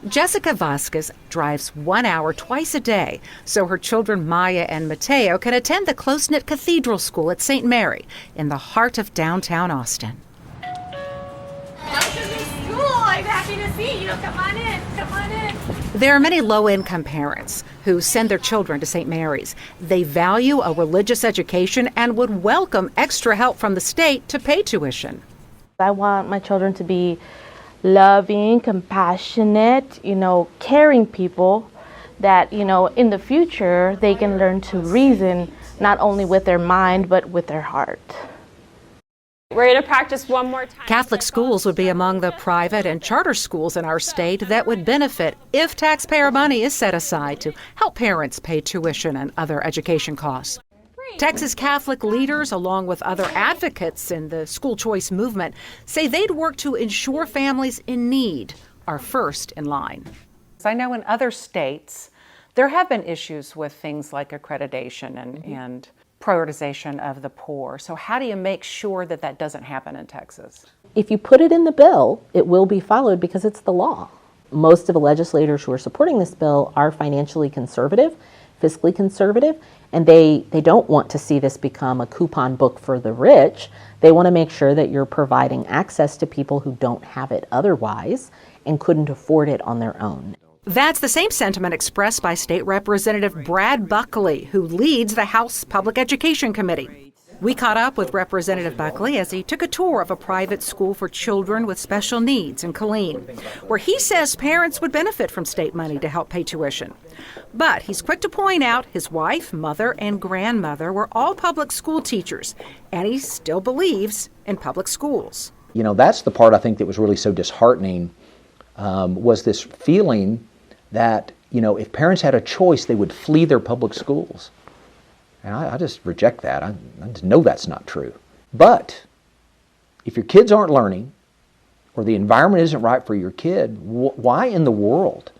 Jessica Vasquez drives 1 hour twice a day so her children Maya and Mateo can attend the close-knit cathedral school at St. Mary in the heart of downtown Austin. Welcome to school. I'm happy to see you. Come on in. Come on in. There are many low-income parents who send their children to St. Mary's. They value a religious education and would welcome extra help from the state to pay tuition. I want my children to be loving, compassionate, caring people that, in the future they can learn to reason not only with their mind but with their heart. We're going to practice one more time. Catholic schools would be among the private and charter schools in our state that would benefit if taxpayer money is set aside to help parents pay tuition and other education costs. Texas Catholic leaders, along with other advocates in the school choice movement, say they'd work to ensure families in need are first in line. I know in other states there have been issues with things like accreditation and prioritization of the poor. So how do you make sure that that doesn't happen in Texas? If you put it in the bill, it will be followed because it's the law. Most of the legislators who are supporting this bill are financially conservative, fiscally conservative, and they don't want to see this become a coupon book for the rich. They want to make sure that you're providing access to people who don't have it otherwise and couldn't afford it on their own. That's the same sentiment expressed by State Representative Brad Buckley, who leads the House Public Education Committee. We caught up with Representative Buckley as he took a tour of a private school for children with special needs in Killeen, where he says parents would benefit from state money to help pay tuition. But he's quick to point out his wife, mother, and grandmother were all public school teachers, and he still believes in public schools. That's the part I think that was really so disheartening, was this feeling that, if parents had a choice, they would flee their public schools. And I just reject that. I just know that's not true. But if your kids aren't learning or the environment isn't right for your kid, why in the world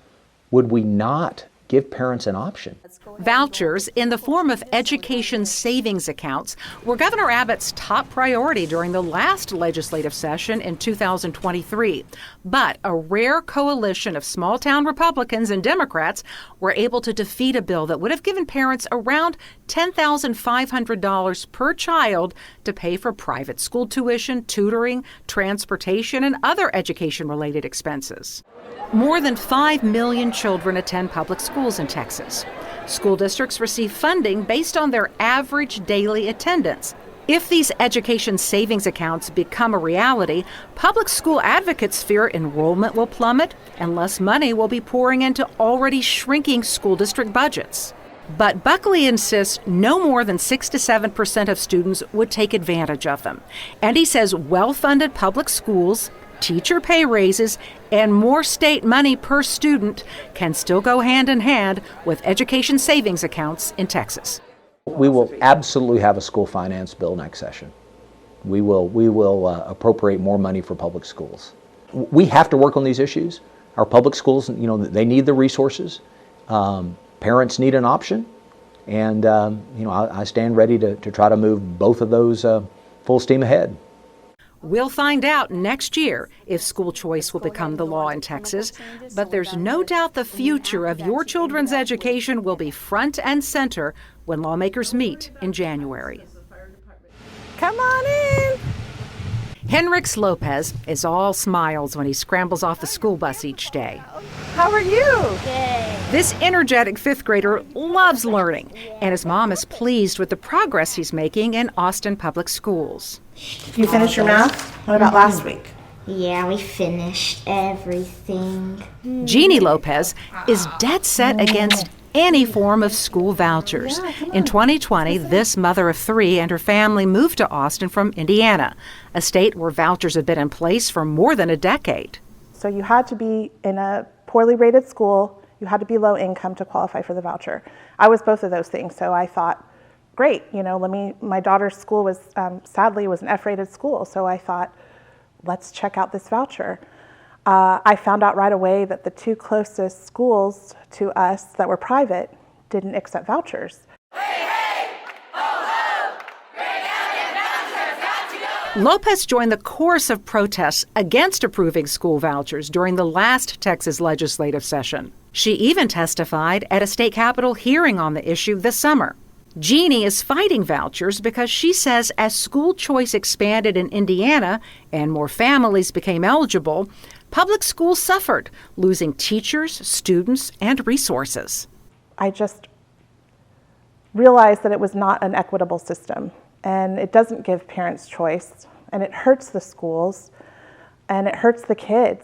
would we not give parents an option? Vouchers in the form of education savings accounts were Governor Abbott's top priority during the last legislative session in 2023. But a rare coalition of small-town Republicans and Democrats were able to defeat a bill that would have given parents around $10,500 per child to pay for private school tuition, tutoring, transportation, and other education-related expenses. More than 5 million children attend public schools in Texas. School districts receive funding based on their average daily attendance. If these education savings accounts become a reality, public school advocates fear enrollment will plummet and less money will be pouring into already shrinking school district budgets. But Buckley insists no more than 6 to 7% of students would take advantage of them. And he says well-funded public schools, teacher pay raises, and more state money per student can still go hand in hand with education savings accounts in Texas. We will absolutely have a school finance bill next session. We will appropriate more money for public schools. We have to work on these issues. Our public schools, they need the resources. Parents need an option, and I stand ready to try to move both of those full steam ahead. We'll find out next year if school choice will become the law in Texas, but there's no doubt the future of your children's education will be front and center when lawmakers meet in January. Come on in. Henrix Lopez is all smiles when he scrambles off the school bus each day. How are you? This energetic fifth grader loves learning, and his mom is pleased with the progress he's making in Austin public schools. You finished your math? What about last week? Yeah, we finished everything. Jeannie Lopez is dead set against any form of school vouchers. In 2020, this mother of three and her family moved to Austin from Indiana, a state where vouchers have been in place for more than a decade. So you had to be in a poorly rated school, you had to be low income to qualify for the voucher. I was both of those things, so I thought, great, my daughter's school was, sadly, was an F-rated school, so I thought, let's check out this voucher. I found out right away that the two closest schools to us that were private didn't accept vouchers. Lopez joined the chorus of protests against approving school vouchers during the last Texas legislative session. She even testified at a state capitol hearing on the issue this summer. Jeannie is fighting vouchers because she says as school choice expanded in Indiana and more families became eligible, public schools suffered, losing teachers, students, and resources. I just realized that it was not an equitable system, and it doesn't give parents choice, and it hurts the schools, and it hurts the kids.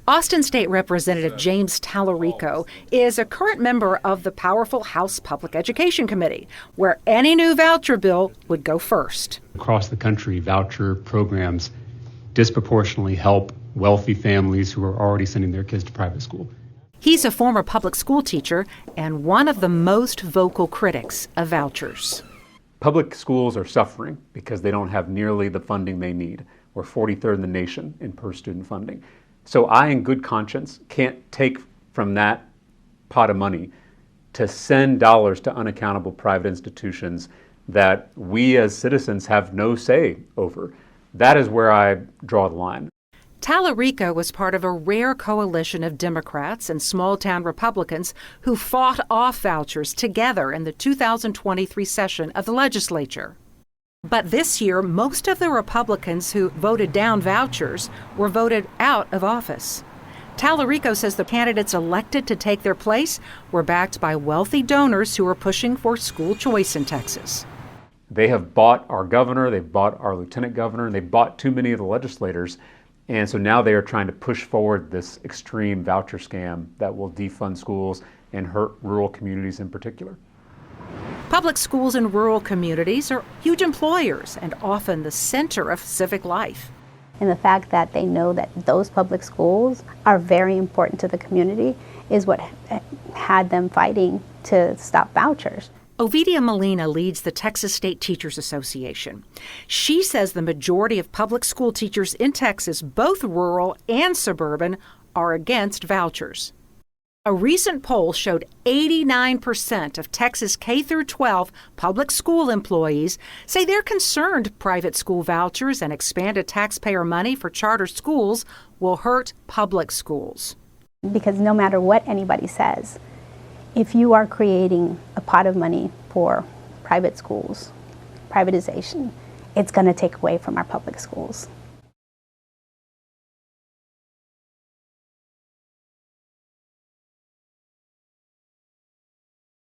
Austin State Representative James Tallarico is a current member of the powerful House Public Education Committee, where any new voucher bill would go first. Across the country, voucher programs disproportionately help wealthy families who are already sending their kids to private school. He's a former public school teacher and one of the most vocal critics of vouchers. Public schools are suffering because they don't have nearly the funding they need. We're 43rd in the nation in per student funding. So I, in good conscience, can't take from that pot of money to send dollars to unaccountable private institutions that we as citizens have no say over. That is where I draw the line. Tallarico was part of a rare coalition of Democrats and small-town Republicans who fought off vouchers together in the 2023 session of the legislature. But this year, most of the Republicans who voted down vouchers were voted out of office. Tallarico says the candidates elected to take their place were backed by wealthy donors who are pushing for school choice in Texas. They have bought our governor, they've bought our lieutenant governor, and they've bought too many of the legislators. And so now they are trying to push forward this extreme voucher scam that will defund schools and hurt rural communities in particular. Public schools in rural communities are huge employers and often the center of civic life. And the fact that they know that those public schools are very important to the community is what had them fighting to stop vouchers. Ovidia Molina leads the Texas State Teachers Association. She says the majority of public school teachers in Texas, both rural and suburban, are against vouchers. A recent poll showed 89% of Texas K-12 public school employees say they're concerned private school vouchers and expanded taxpayer money for charter schools will hurt public schools. Because no matter what anybody says, if you are creating a pot of money for private schools, privatization, it's going to take away from our public schools.